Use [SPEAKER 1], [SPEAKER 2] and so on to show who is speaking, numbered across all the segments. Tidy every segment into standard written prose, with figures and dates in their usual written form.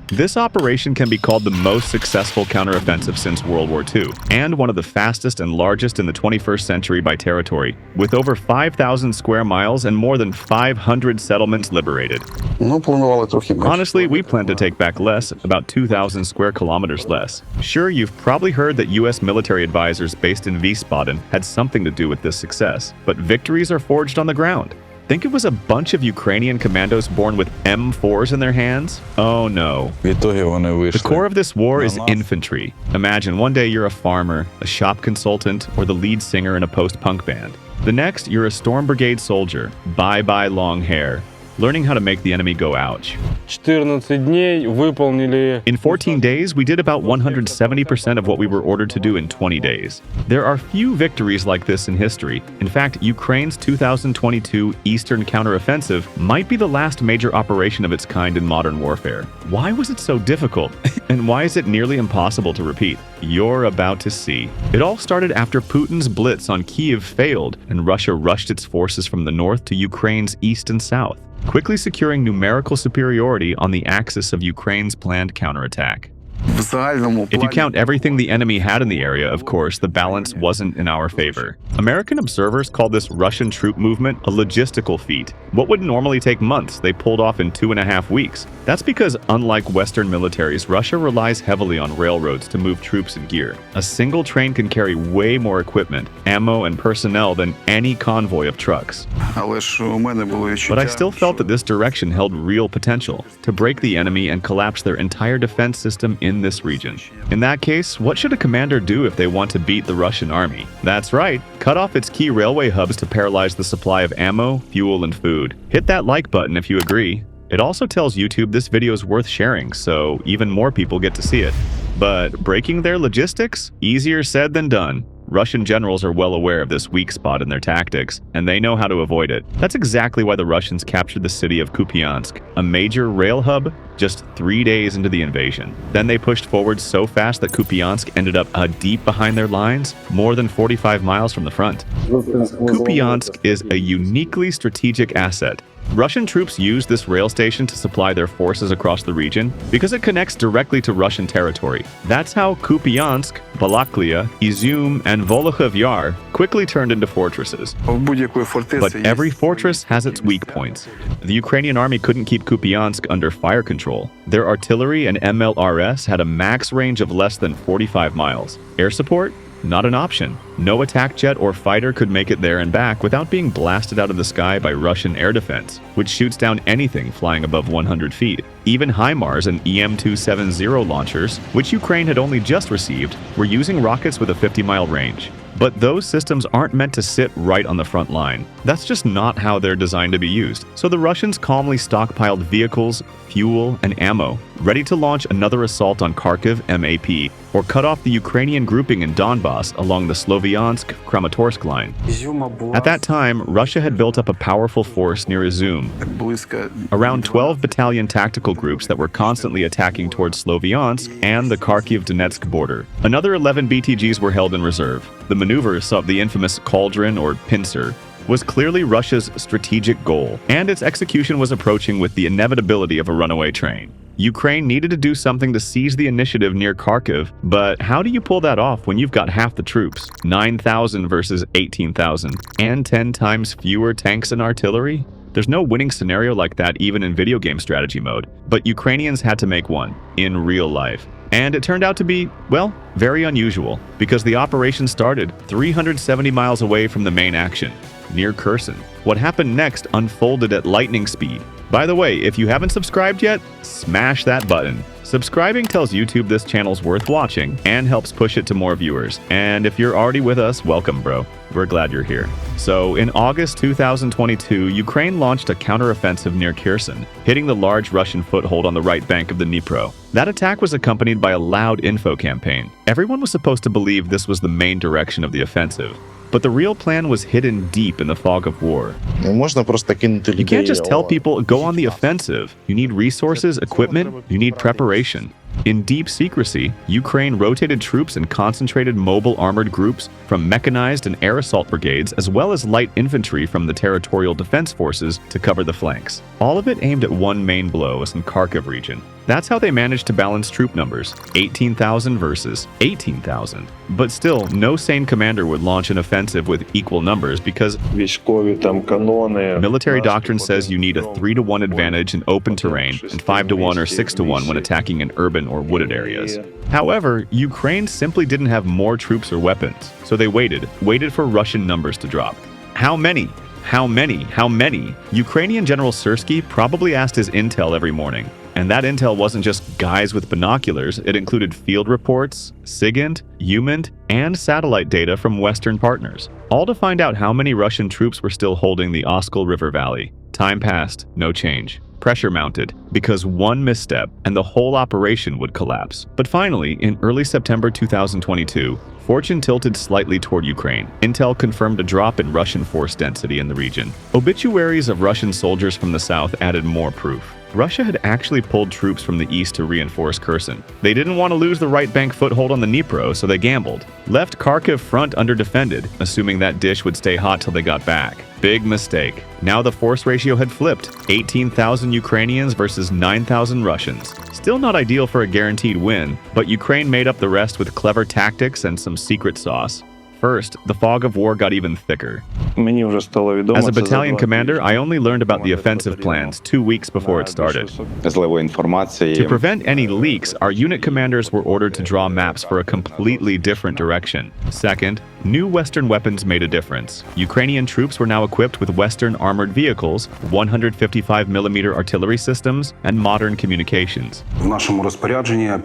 [SPEAKER 1] This operation can be called the most successful counteroffensive since World War II, and one of the fastest and largest in the 21st century by territory, with over 5,000 square miles and more than 500 settlements liberated. Honestly, we plan to take back less, about 2,000 square kilometers less. Sure, you've probably heard that US military advisors based in Wiesbaden had something to do with this success, but victories are forged on the ground. Think it was a bunch of Ukrainian commandos born with M4s in their hands? Oh no. The core of this war is infantry. Imagine one day you're a farmer, a shop consultant, or the lead singer in a post-punk band. The next, you're a storm brigade soldier. Bye-bye long hair. Learning how to make the enemy go ouch. In 14 days, we did about 170% of what we were ordered to do in 20 days. There are few victories like this in history. In fact, Ukraine's 2022 Eastern Counteroffensive might be the last major operation of its kind in modern warfare. Why was it so difficult? And why is it nearly impossible to repeat? You're about to see. It all started after Putin's blitz on Kyiv failed and Russia rushed its forces from the north to Ukraine's east and south, quickly securing numerical superiority on the axis of Ukraine's planned counterattack. If you count everything the enemy had in the area, of course, the balance wasn't in our favor. American observers call this Russian troop movement a logistical feat. What would normally take months, they pulled off in 2.5 weeks. That's because, unlike Western militaries, Russia relies heavily on railroads to move troops and gear. A single train can carry way more equipment, ammo, and personnel than any convoy of trucks. But I still felt that this direction held real potential to break the enemy and collapse their entire defense system in this region. In that case, what should a commander do if they want to beat the Russian army? That's right, cut off its key railway hubs to paralyze the supply of ammo, fuel, and food. Hit that like button if you agree. It also tells YouTube this video is worth sharing, so even more people get to see it. But breaking their logistics? Easier said than done. Russian generals are well aware of this weak spot in their tactics, and they know how to avoid it. That's exactly why the Russians captured the city of Kupiansk, a major rail hub, just 3 days into the invasion. Then they pushed forward so fast that Kupiansk ended up deep behind their lines, more than 45 miles from the front. Kupiansk is a uniquely strategic asset. Russian troops used this rail station to supply their forces across the region because it connects directly to Russian territory. That's how Kupiansk, Balakliya, Izum, and Volokhiv Yar quickly turned into fortresses. But every fortress has its weak points. The Ukrainian army couldn't keep Kupiansk under fire control. Their artillery and MLRS had a max range of less than 45 miles. Air support? Not an option. No attack jet or fighter could make it there and back without being blasted out of the sky by Russian air defense, which shoots down anything flying above 100 feet. Even HIMARS and EM-270 launchers, which Ukraine had only just received, were using rockets with a 50-mile range. But those systems aren't meant to sit right on the front line. That's just not how they're designed to be used. So the Russians calmly stockpiled vehicles, fuel, and ammo, ready to launch another assault on Kharkiv MAP, or cut off the Ukrainian grouping in Donbass along the Sloviansk-Kramatorsk line. At that time, Russia had built up a powerful force near Izum, around 12 battalion tactical groups that were constantly attacking towards Sloviansk and the Kharkiv-Donetsk border. Another 11 BTGs were held in reserve. The maneuvers of the infamous Cauldron or Pincer was clearly Russia's strategic goal, and its execution was approaching with the inevitability of a runaway train. Ukraine needed to do something to seize the initiative near Kharkiv, but how do you pull that off when you've got half the troops, 9,000 versus 18,000, and 10 times fewer tanks and artillery? There's no winning scenario like that even in video game strategy mode, but Ukrainians had to make one, in real life. And it turned out to be, well, very unusual, because the operation started 370 miles away from the main action, near Kherson. What happened next unfolded at lightning speed. By the way, if you haven't subscribed yet, smash that button. Subscribing tells YouTube this channel's worth watching and helps push it to more viewers. And if you're already with us, welcome, bro. We're glad you're here. So, in August 2022, Ukraine launched a counteroffensive near Kherson, hitting the large Russian foothold on the right bank of the Dnipro. That attack was accompanied by a loud info campaign. Everyone was supposed to believe this was the main direction of the offensive. But the real plan was hidden deep in the fog of war. You can't just tell people, go on the offensive. You need resources, equipment, you need preparation. In deep secrecy, Ukraine rotated troops and concentrated mobile armored groups from mechanized and air assault brigades as well as light infantry from the territorial defense forces to cover the flanks. All of it aimed at one main blow in Kharkiv region. That's how they managed to balance troop numbers, 18,000 versus 18,000. But still, no sane commander would launch an offensive with equal numbers because military doctrine says you need a 3-to-1 advantage in open terrain and 5-to-1 or 6-to-1 when attacking in urban or wooded areas. However, Ukraine simply didn't have more troops or weapons, so they waited for Russian numbers to drop. How many? How many? Ukrainian General Syrskyi probably asked his intel every morning. And that intel wasn't just guys with binoculars, it included field reports, SIGINT, UMINT, and satellite data from Western partners, all to find out how many Russian troops were still holding the Oskol River Valley. Time passed, no change. Pressure mounted, because one misstep and the whole operation would collapse. But finally, in early September 2022, fortune tilted slightly toward Ukraine. Intel confirmed a drop in Russian force density in the region. Obituaries of Russian soldiers from the south added more proof. Russia had actually pulled troops from the east to reinforce Kherson. They didn't want to lose the right bank foothold on the Dnipro, so they gambled. Left Kharkiv front underdefended, assuming that dish would stay hot till they got back. Big mistake. Now the force ratio had flipped, 18,000 Ukrainians versus 9,000 Russians. Still not ideal for a guaranteed win, but Ukraine made up the rest with clever tactics and some secret sauce. First, the fog of war got even thicker. As a battalion commander, I only learned about the offensive plans 2 weeks before it started. To prevent any leaks, our unit commanders were ordered to draw maps for a completely different direction. Second, new Western weapons made a difference. Ukrainian troops were now equipped with Western armored vehicles, 155mm artillery systems, and modern communications.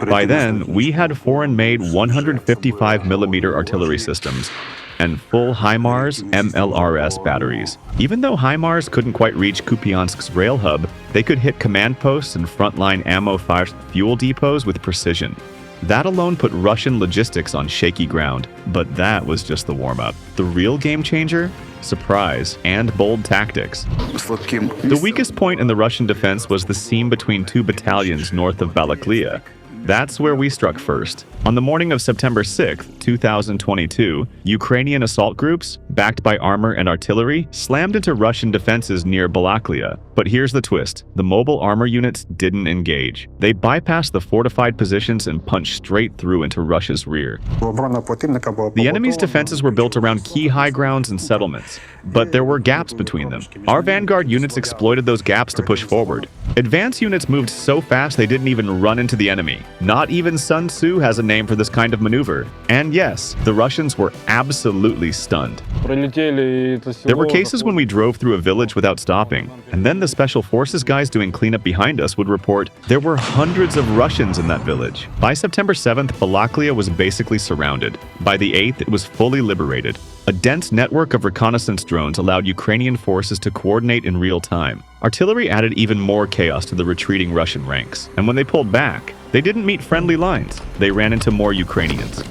[SPEAKER 1] By then, we had foreign-made 155mm artillery systems and full HIMARS MLRS batteries. Even though HIMARS couldn't quite reach Kupiansk's rail hub, they could hit command posts and frontline ammo-fired fuel depots with precision. That alone put Russian logistics on shaky ground, but that was just the warm-up. The real game changer? Surprise and bold tactics. The weakest point in the Russian defense was the seam between two battalions north of Balakliya. That's where we struck first. On the morning of September 6, 2022, Ukrainian assault groups, backed by armor and artillery, slammed into Russian defenses near Balakliya. But here's the twist. The mobile armor units didn't engage. They bypassed the fortified positions and punched straight through into Russia's rear. The enemy's defenses were built around key high grounds and settlements, but there were gaps between them. Our vanguard units exploited those gaps to push forward. Advance units moved so fast they didn't even run into the enemy. Not even Sun Tzu has a name for this kind of maneuver. And yes, the Russians were absolutely stunned. There were cases when we drove through a village without stopping, and then the special forces guys doing cleanup behind us would report there were hundreds of Russians in that village. By September 7th, Balakliya was basically surrounded. By the 8th, it was fully liberated. A dense network of reconnaissance drones allowed Ukrainian forces to coordinate in real time. Artillery added even more chaos to the retreating Russian ranks, and when they pulled back, they didn't meet friendly lines. They ran into more Ukrainians.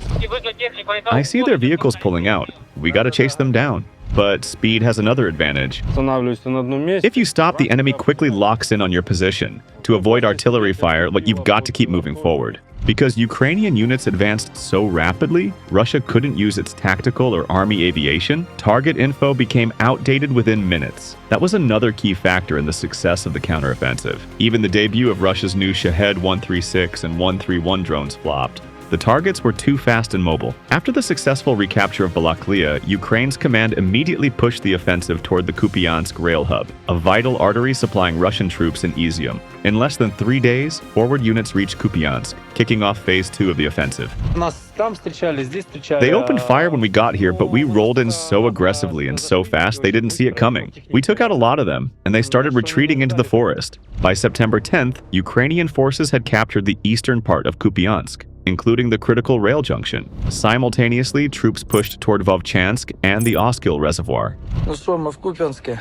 [SPEAKER 1] I see their vehicles pulling out. We gotta chase them down. But speed has another advantage. If you stop, the enemy quickly locks in on your position. To avoid artillery fire, you've got to keep moving forward. Because Ukrainian units advanced so rapidly, Russia couldn't use its tactical or army aviation. Target info became outdated within minutes. That was another key factor in the success of the counteroffensive. Even the debut of Russia's new Shahed 136 and 131 drones flopped. The targets were too fast and mobile. After the successful recapture of Balakliya, Ukraine's command immediately pushed the offensive toward the Kupiansk rail hub, a vital artery supplying Russian troops in Izium. In less than 3 days, forward units reached Kupiansk, kicking off Phase 2 of the offensive. They opened fire when we got here, but we rolled in so aggressively and so fast they didn't see it coming. We took out a lot of them, and they started retreating into the forest. By September 10th, Ukrainian forces had captured the eastern part of Kupiansk, including the critical rail junction. Simultaneously, troops pushed toward Vovchansk and the Oskil Reservoir.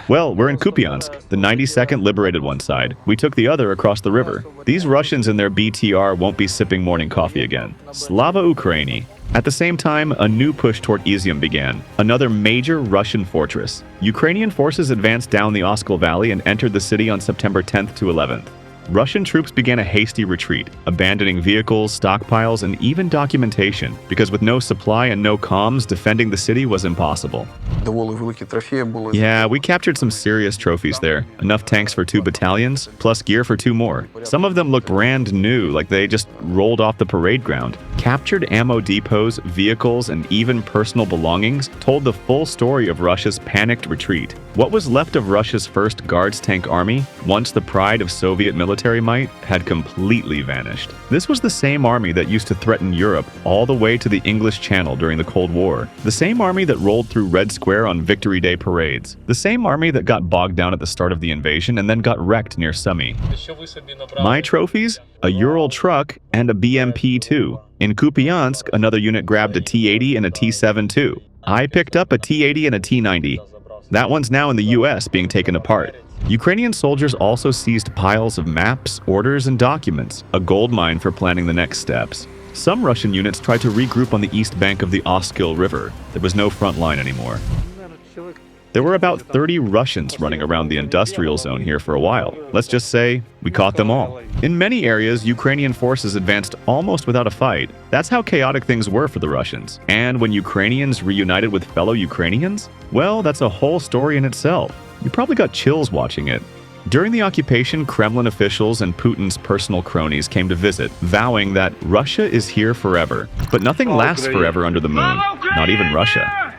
[SPEAKER 1] Well, we're in Kupiansk. The 92nd liberated one side. We took the other across the river. These Russians and their BTR won't be sipping morning coffee again. Slava Ukraini. At the same time, a new push toward Izium began, another major Russian fortress. Ukrainian forces advanced down the Oskil Valley and entered the city on September 10th to 11th. Russian troops began a hasty retreat, abandoning vehicles, stockpiles, and even documentation, because with no supply and no comms, defending the city was impossible. Yeah, we captured some serious trophies there. Enough tanks for 2 battalions, plus gear for 2 more. Some of them looked brand new, like they just rolled off the parade ground. Captured ammo depots, vehicles, and even personal belongings told the full story of Russia's panicked retreat. What was left of Russia's first Guards tank army, once the pride of Soviet military might, had completely vanished. This was the same army that used to threaten Europe all the way to the English Channel during the Cold War. The same army that rolled through Red Square on Victory Day parades. The same army that got bogged down at the start of the invasion and then got wrecked near Sumy. My trophies? A Ural truck and a BMP-2. In Kupiansk, another unit grabbed a T-80 and a T-72. I picked up a T-80 and a T-90. That one's now in the US being taken apart. Ukrainian soldiers also seized piles of maps, orders, and documents, a goldmine for planning the next steps. Some Russian units tried to regroup on the east bank of the Oskil River. There was no front line anymore. There were about 30 Russians running around the industrial zone here for a while. Let's just say, we caught them all. In many areas, Ukrainian forces advanced almost without a fight. That's how chaotic things were for the Russians. And when Ukrainians reunited with fellow Ukrainians? Well, that's a whole story in itself. You probably got chills watching it. During the occupation, Kremlin officials and Putin's personal cronies came to visit, vowing that Russia is here forever. But nothing lasts forever under the moon, not even Russia.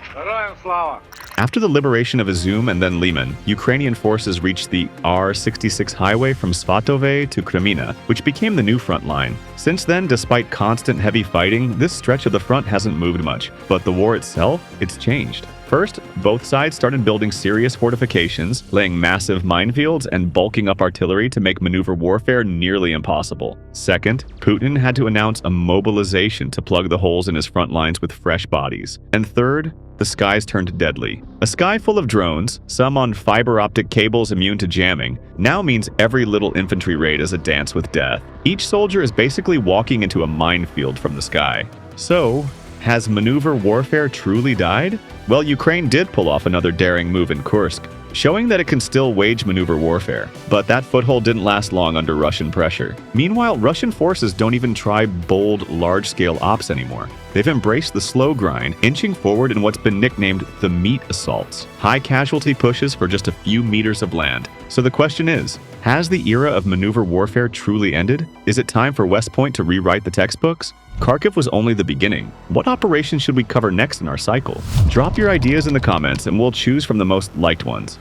[SPEAKER 1] After the liberation of Izum and then Liman, Ukrainian forces reached the R-66 highway from Svatove to Kremina, which became the new front line. Since then, despite constant heavy fighting, this stretch of the front hasn't moved much. But the war itself, it's changed. First, both sides started building serious fortifications, laying massive minefields, and bulking up artillery to make maneuver warfare nearly impossible. Second, Putin had to announce a mobilization to plug the holes in his front lines with fresh bodies. And third, the skies turned deadly. A sky full of drones, some on fiber optic cables immune to jamming, now means every little infantry raid is a dance with death. Each soldier is basically walking into a minefield from the sky. So, has maneuver warfare truly died? Well, Ukraine did pull off another daring move in Kursk, showing that it can still wage maneuver warfare. But that foothold didn't last long under Russian pressure. Meanwhile, Russian forces don't even try bold, large-scale ops anymore. They've embraced the slow grind, inching forward in what's been nicknamed the meat assaults. High casualty pushes for just a few meters of land. So the question is, has the era of maneuver warfare truly ended? Is it time for West Point to rewrite the textbooks? Kharkiv was only the beginning. What operations should we cover next in our cycle? Drop your ideas in the comments and we'll choose from the most liked ones.